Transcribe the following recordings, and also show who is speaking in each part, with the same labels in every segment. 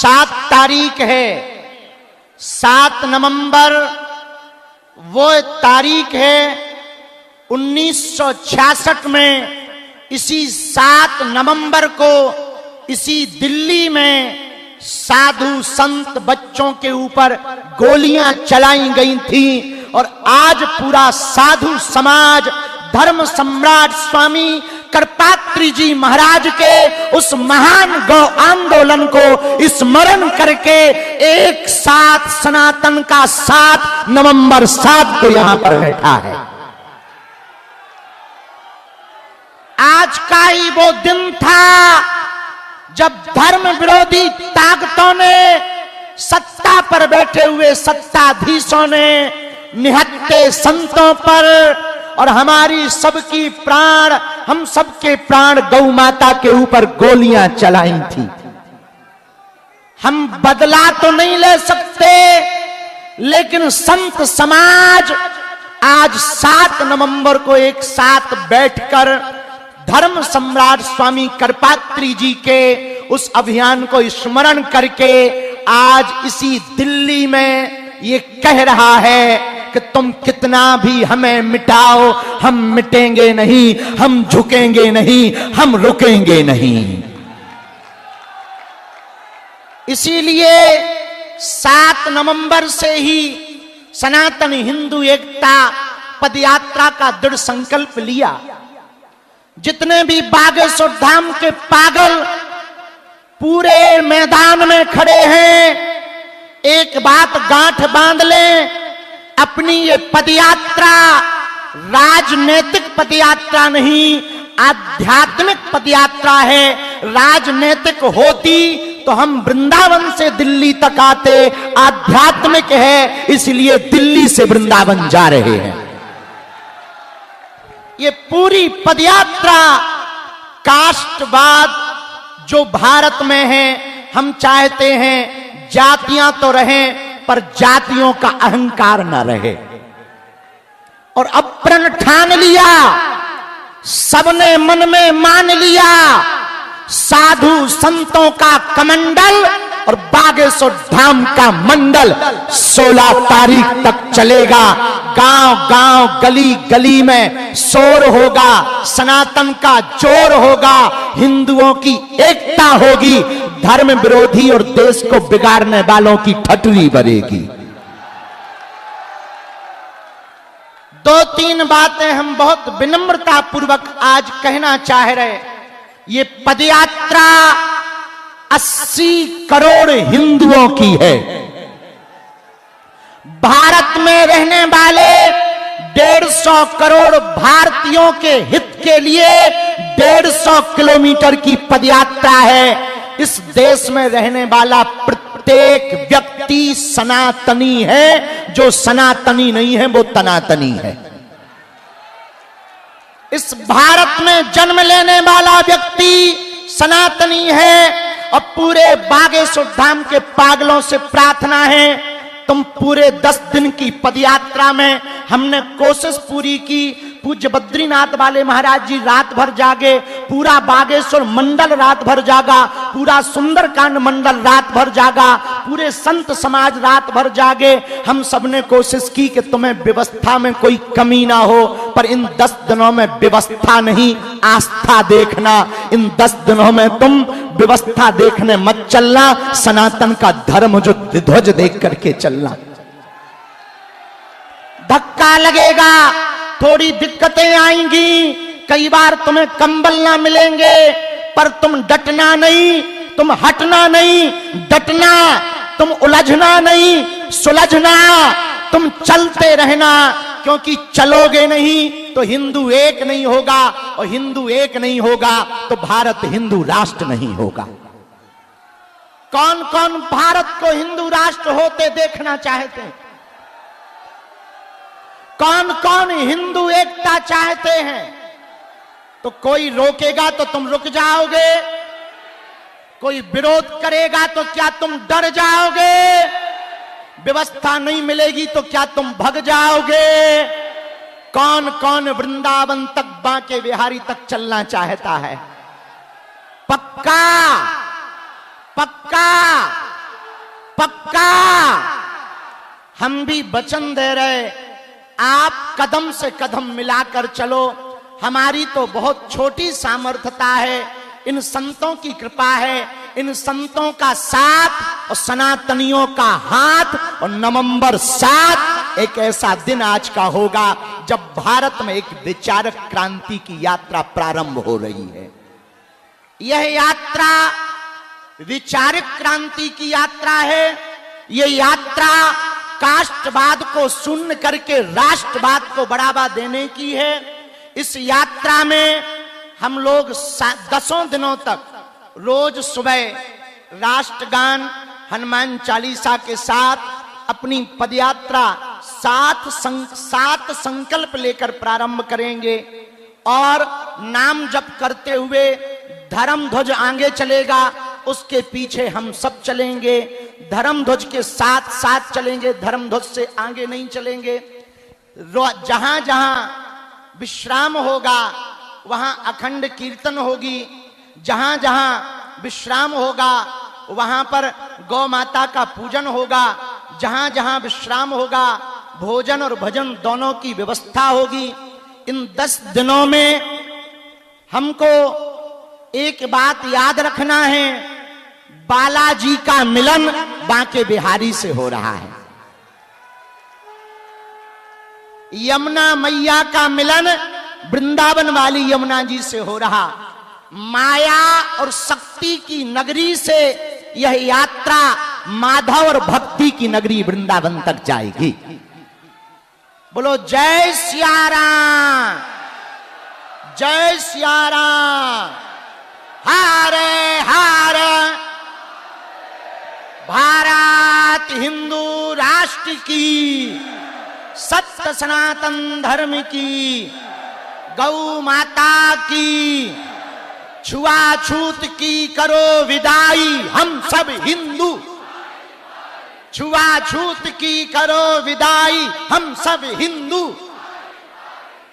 Speaker 1: 7 तारीख है, 7 नवंबर वो तारीख है 1966 में। इसी 7 नवंबर को इसी दिल्ली में साधु संत बच्चों के ऊपर गोलियां चलाई गई थी और आज पूरा साधु समाज धर्म सम्राट स्वामी करपात्री जी महाराज के उस महान गौ आंदोलन को स्मरण करके एक साथ सनातन का 7 नवंबर 7 को यहां पर बैठा है। आज का ही वो दिन था जब धर्म विरोधी ताकतों ने, सत्ता पर बैठे हुए सत्ताधीशों ने निहत्थे संतों पर और हमारी सबकी प्राण, हम सबके प्राण गौ माता के ऊपर गोलियां चलाई थी। हम बदला तो नहीं ले सकते, लेकिन संत समाज आज 7 नवंबर को एक साथ बैठकर धर्म सम्राट स्वामी करपात्री जी के उस अभियान को स्मरण करके आज इसी दिल्ली में ये कह रहा है कि तुम कितना भी हमें मिटाओ, हम मिटेंगे नहीं, हम झुकेंगे नहीं, हम रुकेंगे नहीं। इसीलिए 7 नवंबर से ही सनातन हिंदू एकता पदयात्रा का दृढ़ संकल्प लिया। जितने भी बागेश्वर धाम के पागल पूरे मैदान में खड़े हैं, एक बात गांठ बांध लें, अपनी ये पदयात्रा राजनीतिक पदयात्रा नहीं, आध्यात्मिक पदयात्रा है। राजनीतिक होती तो हम वृंदावन से दिल्ली तक आते, आध्यात्मिक है इसलिए दिल्ली से वृंदावन जा रहे हैं। ये पूरी पदयात्रा कास्टवाद जो भारत में है, हम चाहते हैं जातियां तो रहें पर जातियों का अहंकार न रहे। और अब प्रण ठान लिया, सबने मन में मान लिया, साधु संतों का कमंडल और बागेश्वर धाम का मंडल 16 तारीख तक चलेगा। गांव गांव गली गली में शोर होगा, सनातन का जोर होगा, हिंदुओं की एकता होगी, धर्म विरोधी और देश को बिगाड़ने वालों की ठटरी भरेगी। 2-3 बातें हम बहुत विनम्रता पूर्वक आज कहना चाह रहे। ये पदयात्रा 80 करोड़ हिंदुओं की है। भारत में रहने वाले 150 करोड़ भारतीयों के हित के लिए 150 किलोमीटर की पदयात्रा है। इस देश में रहने वाला प्रत्येक व्यक्ति सनातनी है, जो सनातनी नहीं है वो तनातनी है। इस भारत में जन्म लेने वाला व्यक्ति सनातनी है। और पूरे बागेश्वर धाम के पागलों से प्रार्थना है, तुम पूरे 10 दिन की पदयात्रा में हमने कोशिश पूरी की। पूज्य बद्रीनाथ वाले महाराज जी रात भर जागे, पूरा बागेश्वर मंडल रात भर जागा, पूरा सुंदरकांड मंडल रात भर जागा, पूरे संत समाज रात भर जागे। हम सबने कोशिश की कि तुम्हें व्यवस्था में कोई कमी ना हो, पर इन 10 दिनों में व्यवस्था नहीं, आस्था देखना। इन 10 दिनों में तुम व्यवस्था देखने मत चलना, सनातन का धर्म जो ध्वज देख करके चलना। धक्का लगेगा, थोड़ी दिक्कतें आएंगी, कई बार तुम्हें कंबल ना मिलेंगे, पर तुम डटना नहीं, तुम हटना नहीं, डटना, तुम उलझना नहीं, सुलझना, तुम चलते रहना। क्योंकि चलोगे नहीं तो हिंदू एक नहीं होगा, और हिंदू एक नहीं होगा तो भारत हिंदू राष्ट्र नहीं होगा। कौन कौन भारत को हिंदू राष्ट्र होते देखना चाहते हैं? कौन कौन हिंदू एकता चाहते हैं? तो कोई रोकेगा तो तुम रुक जाओगे, कोई विरोध करेगा तो क्या तुम डर जाओगे? व्यवस्था नहीं मिलेगी तो क्या तुम भग जाओगे? कौन कौन वृंदावन तक, बांके बिहारी तक चलना चाहता है? पक्का पक्का पक्का हम भी वचन दे रहे, आप कदम से कदम मिलाकर चलो। हमारी तो बहुत छोटी सामर्थ्यता है, इन संतों की कृपा है, इन संतों का साथ और सनातनियों का हाथ। और नवंबर 7 एक ऐसा दिन आज का होगा जब भारत में एक विचारक क्रांति की यात्रा प्रारंभ हो रही है। यह यात्रा विचारक क्रांति की यात्रा है। यह यात्रा कास्टवाद को शून्य करके राष्ट्रवाद को बढ़ावा देने की है। इस यात्रा में हम लोग 10 दिनों तक रोज सुबह राष्ट्रगान, हनुमान चालीसा के साथ अपनी पदयात्रा 7 संकल्प लेकर प्रारंभ करेंगे। और नाम जप करते हुए धर्म ध्वज आगे चलेगा, उसके पीछे हम सब चलेंगे। धर्म ध्वज के साथ साथ चलेंगे, धर्म ध्वज से आगे नहीं चलेंगे। जहां जहां विश्राम होगा वहां अखंड कीर्तन होगी। जहां जहां विश्राम होगा वहां पर गौ माता का पूजन होगा। जहां जहां विश्राम होगा भोजन और भजन दोनों की व्यवस्था होगी। इन 10 दिनों में हमको एक बात याद रखना है, बालाजी का मिलन बांके बिहारी से हो रहा है। यमुना मैया का मिलन वृंदावन वाली यमुना जी से हो रहा। माया और शक्ति की नगरी से यह यात्रा माधव और भक्ति की नगरी वृंदावन तक जाएगी। बोलो जय सिया राम, जय सिया राम। हरे हरे भारत हिंदू राष्ट्र की, सत्य सनातन धर्म की, गौ माता की, छुआछूत की करो विदाई हम सब हिंदू। छुआछूत की करो विदाई हम सब हिंदू।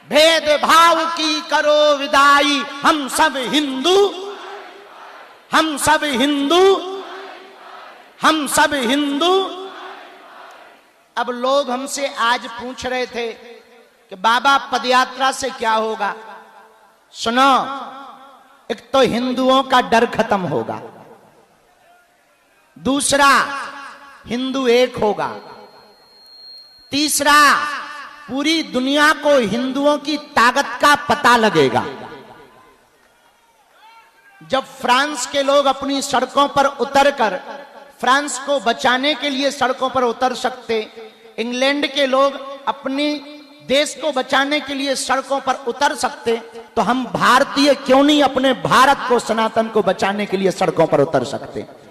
Speaker 1: भेदभाव की करो विदाई हम सब हिंदू। हम सब हिंदू, हम सब हिंदू। अब लोग हमसे आज पूछ रहे थे कि बाबा पदयात्रा से क्या होगा। सुनो, एक तो हिंदुओं का डर खत्म होगा, दूसरा हिंदू एक होगा, तीसरा पूरी दुनिया को हिंदुओं की ताकत का पता लगेगा। जब फ्रांस के लोग अपनी सड़कों पर उतरकर फ्रांस को बचाने के लिए सड़कों पर उतर सकते, इंग्लैंड के लोग अपनी देश को बचाने के लिए सड़कों पर उतर सकते, तो हम भारतीय क्यों नहीं अपने भारत को, सनातन को बचाने के लिए सड़कों पर उतर सकते।